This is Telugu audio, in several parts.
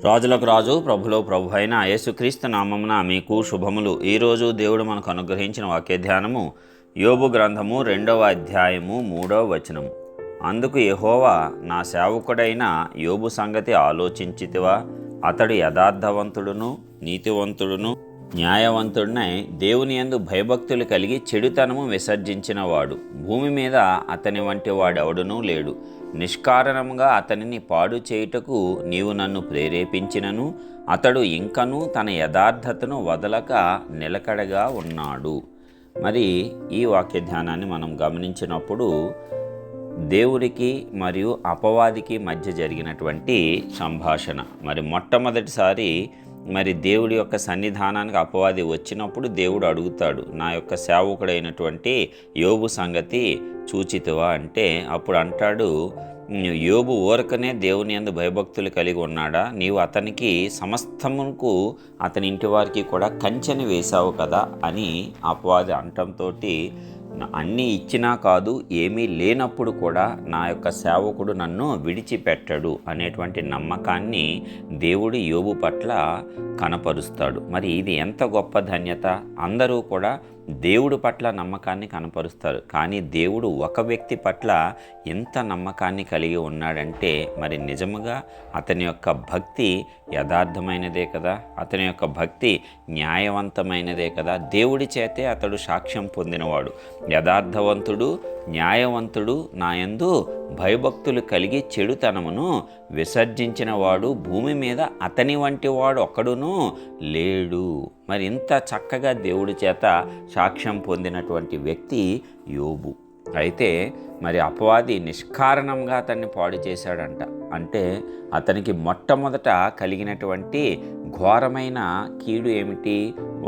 రాజులకు రాజు ప్రభులో ప్రభు అయిన యేసుక్రీస్తు నామమున మీకు శుభములు. ఈరోజు దేవుడు మనకు అనుగ్రహించిన వాక్య ధ్యానము యోబు గ్రంథము 2వ అధ్యాయము 3వ వచనము. అందుకు యెహోవా, నా సేవకుడైన యోబు సంగతి ఆలోచించితివా? అతడు యథార్థవంతుడును నీతివంతుడును న్యాయవంతుడినై దేవుని యందు భయభక్తులు కలిగి చెడుతనము విసర్జించినవాడు. భూమి మీద అతని వంటి వాడెవడునూ లేడు. నిష్కారణంగా అతనిని పాడు చేయుటకు నీవు నన్ను ప్రేరేపించినను అతడు ఇంకనూ తన యథార్థతను వదలక నిలకడగా ఉన్నాడు. మరి ఈ వాక్య ధ్యానాన్ని మనం గమనించినప్పుడు దేవుడికి మరియు అపవాదికి మధ్య జరిగినటువంటి సంభాషణ. మరి మొట్టమొదటిసారి దేవుడి యొక్క సన్నిధానానికి అపవాది వచ్చినప్పుడు దేవుడు అడుగుతాడు, నా యొక్క సేవకుడైనటువంటి యోబు సంగతి చూచితివా అంటే, అప్పుడు అంటాడు, యోబు ఊరకనే దేవుని యందు భయభక్తులు కలిగి ఉన్నాడా? నీవు అతనికి సమస్తమునకు అతని ఇంటి వారికి కూడా కంచెని వేశావు కదా అని అపవాది అంటంతో, అన్నీ ఇచ్చినా కాదు, ఏమీ లేనప్పుడు కూడా నా యొక్క సేవకుడు నన్ను విడిచిపెట్టడు అనేటువంటి నమ్మకాన్ని దేవుడు యోబు పట్ల కనపరుస్తాడు. మరి ఇది ఎంత గొప్ప ధన్యత! అందరూ కూడా దేవుడి పట్ల నమ్మకాన్ని కనపరుస్తారు, కానీ దేవుడు ఒక వ్యక్తి పట్ల ఎంత నమ్మకాన్ని కలిగి ఉన్నాడంటే, మరి నిజముగా అతని యొక్క భక్తి యథార్థమైనదే కదా, అతని యొక్క భక్తి న్యాయవంతమైనదే కదా. దేవుడి చేతే అతడు సాక్ష్యం పొందినవాడు. యథార్థవంతుడు న్యాయవంతుడు నాయందు భయభక్తులు కలిగి చెడుతనమును విసర్జించిన వాడు భూమి మీద అతని వంటి వాడు ఒక్కడునూ లేడు. మరి ఇంత చక్కగా దేవుడి చేత సాక్ష్యం పొందినటువంటి వ్యక్తి యోబు. అయితే మరి అపవాది నిష్కారణంగా అతన్ని పాడు చేశాడంట. అంటే అతనికి మొట్టమొదట కలిగినటువంటి ఘోరమైన కీడు ఏమిటి?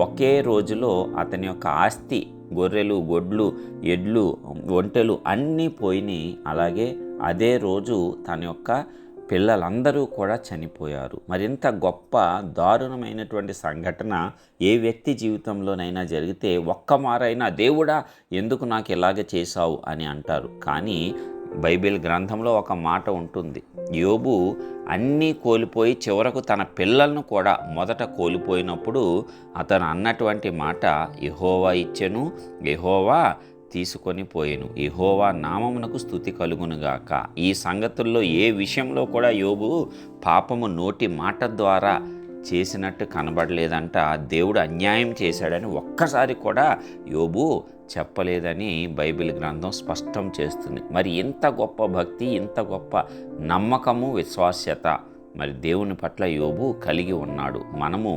ఒకే రోజులో అతని యొక్క ఆస్తి, గొర్రెలు, గొడ్లు, ఎడ్లు, ఒంటెలు అన్నీ పోయినాయి. అలాగే అదే రోజు తన యొక్క పిల్లలందరూ కూడా చనిపోయారు. మరింత గొప్ప దారుణమైనటువంటి సంఘటన ఏ వ్యక్తి జీవితంలోనైనా జరిగితే ఒక్క మారైనా దేవుడా ఎందుకు నాకు ఇలాగ చేశావు అని అంటారు. కానీ బైబిల్ గ్రంథంలో ఒక మాట ఉంటుంది, యోబు అన్నీ కోల్పోయి చివరకు తన పిల్లలను కూడా మొదట కోల్పోయినప్పుడు అతను అన్నటువంటి మాట, యెహోవా ఇచ్చెను, యెహోవా తీసుకొని పోయెను, యెహోవా నామమునకు స్తుతి కలుగునుగాక. ఈ సంగతుల్లో ఏ విషయంలో కూడా యోబు పాపము నోటి మాట ద్వారా చేసినట్టు కనబడలేదంట. దేవుడు అన్యాయం చేశాడని ఒక్కసారి కూడా యోబు చెప్పలేదని బైబిల్ గ్రంథం స్పష్టం చేస్తుంది. మరి ఇంత గొప్ప భక్తి, ఇంత గొప్ప నమ్మకము, విశ్వాస్యత మరి దేవుని పట్ల యోబు కలిగి ఉన్నాడు. మనము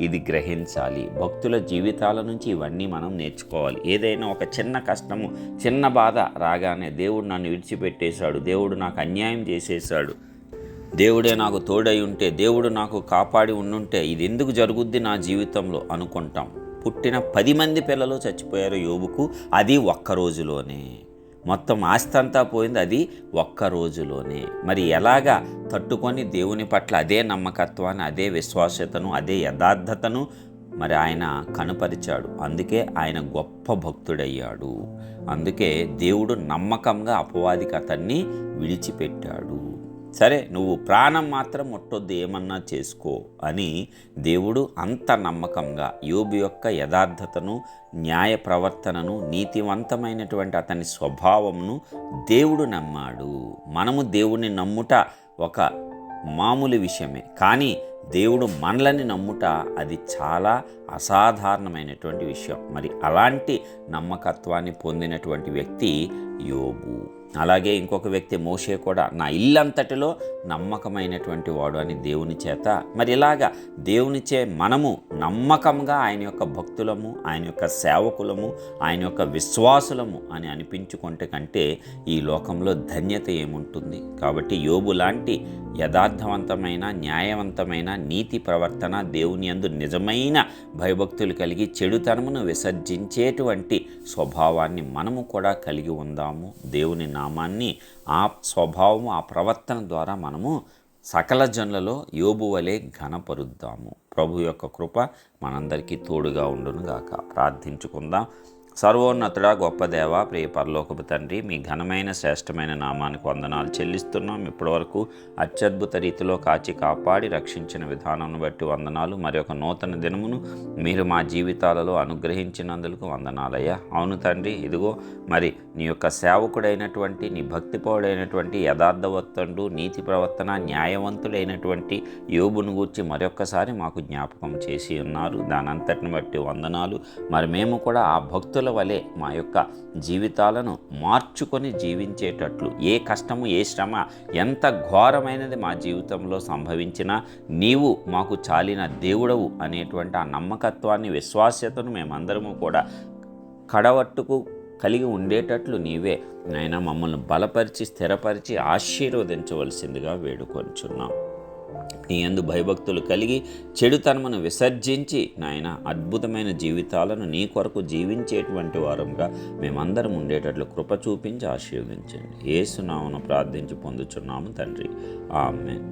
ఇది గ్రహించాలి. భక్తుల జీవితాల నుంచి ఇవన్నీ మనం నేర్చుకోవాలి. ఏదైనా ఒక చిన్న కష్టము, చిన్న బాధ రాగానే దేవుడు నన్ను విడిచిపెట్టేశాడు, దేవుడు నాకు అన్యాయం చేసేశాడు, దేవుడే నాకు తోడై ఉంటే, దేవుడు నాకు కాపాడి ఉండుంటే ఇది ఎందుకు జరుగుద్ది నా జీవితంలో అనుకుంటాం. పుట్టిన 10 మంది పిల్లలు చచ్చిపోయారు యోబుకు, అది ఒక్క రోజులోనే. మొత్తం ఆస్తి అంతా పోయింది, అది ఒక్క రోజులోనే. మరి ఎలాగా తట్టుకొని దేవుని పట్ల అదే నమ్మకత్వాన్ని, అదే విశ్వాస్యతను, అదే యథార్థతను మరి ఆయన కనపరిచాడు. అందుకే ఆయన గొప్ప భక్తుడయ్యాడు. అందుకే దేవుడు నమ్మకంగా అపవాదికి అతన్ని విడిచిపెట్టాడు. సరే, నువ్వు ప్రాణం మాత్రం ముట్టొద్దు, ఏమన్నా చేసుకో అని దేవుడు అంత నమ్మకంగా యోబు యొక్క యథార్థతను, న్యాయ ప్రవర్తనను, నీతివంతమైనటువంటి అతని స్వభావమును దేవుడు నమ్మాడు. మనము దేవుణ్ణి నమ్ముట ఒక మామూలు విషయమే, కానీ దేవుడు మనలని నమ్ముట అది చాలా అసాధారణమైనటువంటి విషయం. మరి అలాంటి నమ్మకత్వాన్ని పొందినటువంటి వ్యక్తి యోబు. అలాగే ఇంకొక వ్యక్తి మోషే కూడా, నా ఇల్లంతటిలో నమ్మకమైనటువంటి వాడు అని దేవుని చేత. మరి ఇలాగా దేవునిచే మనము నమ్మకంగా ఆయన యొక్క భక్తులము, ఆయన యొక్క సేవకులము, ఆయన యొక్క విశ్వాసులము అని అనిపించుకుంటే కంటే ఈ లోకంలో ధన్యత ఏముంటుంది? కాబట్టి యోబు లాంటి యథార్థవంతమైన, న్యాయవంతమైన, నీతి ప్రవర్తన, దేవుని యందు నిజమైన భయభక్తులు కలిగి చెడుతనమును విసర్జించేటువంటి స్వభావాన్ని మనము కూడా కలిగి ఉందాము. దేవుని నామాన్ని, ఆ స్వభావము, ఆ ప్రవర్తన ద్వారా మనము సకల జనులలో యోబు వలె ఘనపరుద్దాము. ప్రభు యొక్క కృప మనందరికీ తోడుగా ఉండును గాక. ప్రార్థించుకుందాం. సర్వోన్నతుడా గొప్ప దేవ, ప్రియ పరలోకపు తండ్రి, మీ ఘనమైన శ్రేష్టమైన నామానికి వందనాలు చెల్లిస్తున్నాం. ఇప్పటివరకు అత్యద్భుత రీతిలో కాచి కాపాడి రక్షించిన విధానాన్ని బట్టి వందనాలు. మరి ఒక నూతన దినమును మీరు మా జీవితాలలో అనుగ్రహించినందుకు వందనాలయ్యా. అవును తండ్రి, ఇదిగో మరి నీ యొక్క సేవకుడైనటువంటి, నీ భక్తిపరుడైనటువంటి, యథార్థవంతుడు, నీతి ప్రవర్తన, న్యాయవంతుడైనటువంటి యోబును గూర్చి మరొక్కసారి మాకు జ్ఞాపకం చేసి ఉన్నారు. దానంతటిని బట్టి వందనాలు. మరి మేము కూడా ఆ భక్తుల వలె మా యొక్క జీవితాలను మార్చుకొని జీవించేటట్లు, ఏ కష్టము, ఏ శ్రమ, ఎంత ఘోరమైనది మా జీవితంలో సంభవించినా నీవు మాకు చాలిన దేవుడవు అనేటువంటి ఆ నమ్మకత్వాన్ని, విశ్వాస్యతను మేమందరము కూడా కడవట్టుకు కలిగి ఉండేటట్లు నీవే నాయన మమ్మల్ని బలపరిచి, స్థిరపరిచి, ఆశీర్వదించవలసిందిగా వేడుకొంచున్నాం. నీ యందు భయభక్తులు కలిగి చెడుతనమును విసర్జించి నాయన అద్భుతమైన జీవితాలను నీ కొరకు జీవించేటువంటి వారంగా మేమందరం ఉండేటట్లు కృప చూపించి ఆశీర్వదించండి. యేసు నామమున ప్రార్థించి పొందుచున్నాము తండ్రి. ఆమేన్.